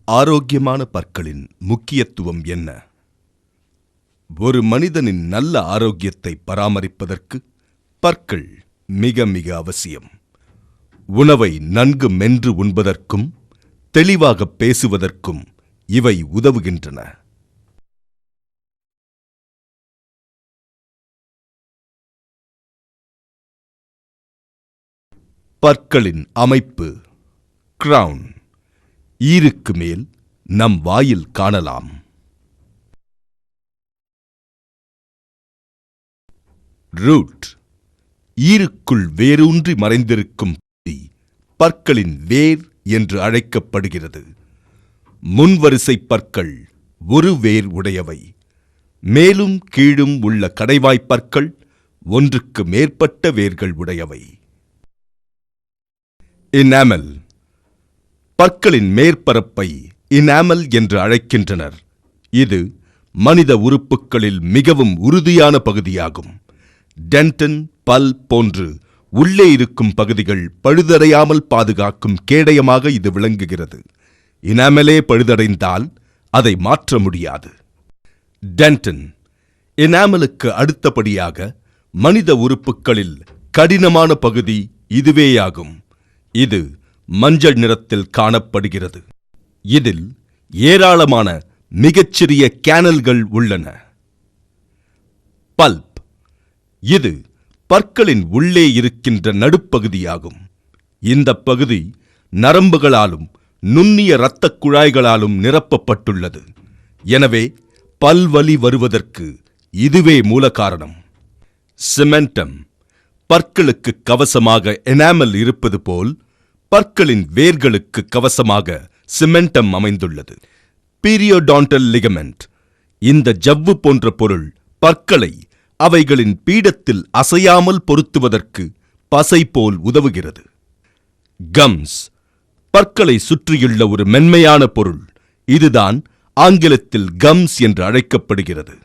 ஆரோக்கியமான பற்களின் முக்கியத்துவம் என்ன? ஒரு மனிதனின் நல்ல ஆரோக்கியத்தை பராமரிப்பதற்கு பற்கள் மிக மிக அவசியம். உணவை நன்கு மென்று உண்பதற்கும் தெளிவாக பேசுவதற்கும் இவை உதவுகின்றன. பற்களின் அமைப்பு கிரவுன் ஈருக்கு மேல் நம் வாயில் காணலாம். ரூட் ஈருக்குள் வேரூன்றி மறைந்திருக்கும் பகுதி பற்களின் வேர் என்று அழைக்கப்படுகிறது. முன்வரிசை பற்கள் ஒரு வேர் உடையவை. மேலும் கீழும் உள்ள கடைவாய்ப்பற்கள் ஒன்றுக்கு மேற்பட்ட வேர்கள் உடையவை. இனாமல் பற்களின் மேற்பரப்பை இனாமல் என்று அழைக்கின்றனர். இது மனித உறுப்புகளில் மிகவும் உறுதியான பகுதியாகும். டென்டன், பல் போன்று உள்ளே இருக்கும் பகுதிகள் பழுதடையாமல் பாதுகாக்கும் கேடயமாக இது விளங்குகிறது. இனாமலே பழுதடைந்தால் அதை மாற்ற முடியாது. டென்டன் இனாமலுக்கு அடுத்தபடியாக மனித உறுப்புகளில் கடினமான பகுதி இதுவேயாகும். இது மஞ்சள் நிறத்தில் காணப்படுகிறது. இதில் ஏராளமான மிகச்சிறிய கேனல்கள் உள்ளன. பல்ப் இது பற்களின் உள்ளே இருக்கின்ற நடுப்பகுதியாகும். இந்த பகுதி நரம்புகளாலும் நுண்ணிய இரத்தக் குழாய்களாலும் நிரப்பப்பட்டுள்ளது. எனவே பல்வலி வருவதற்கு இதுவே மூல காரணம். சிமெண்டம் பற்களுக்கு கவசமாக எனாமல் இருப்பது போல் பற்களின் வேர்களுக்கு கவசமாக சிமெண்டம் அமைந்துள்ளது. பீரியோடான்டல் லிகமெண்ட் இந்த ஜவ்வு போன்ற பொருள் பற்களை அவைகளின் பீடத்தில் அசையாமல் பொருத்துவதற்கு பசை போல் உதவுகிறது. கம்ஸ் பற்களை சுற்றியுள்ள ஒரு மென்மையான பொருள். இதுதான் ஆங்கிலத்தில் கம்ஸ் என்று அழைக்கப்படுகிறது.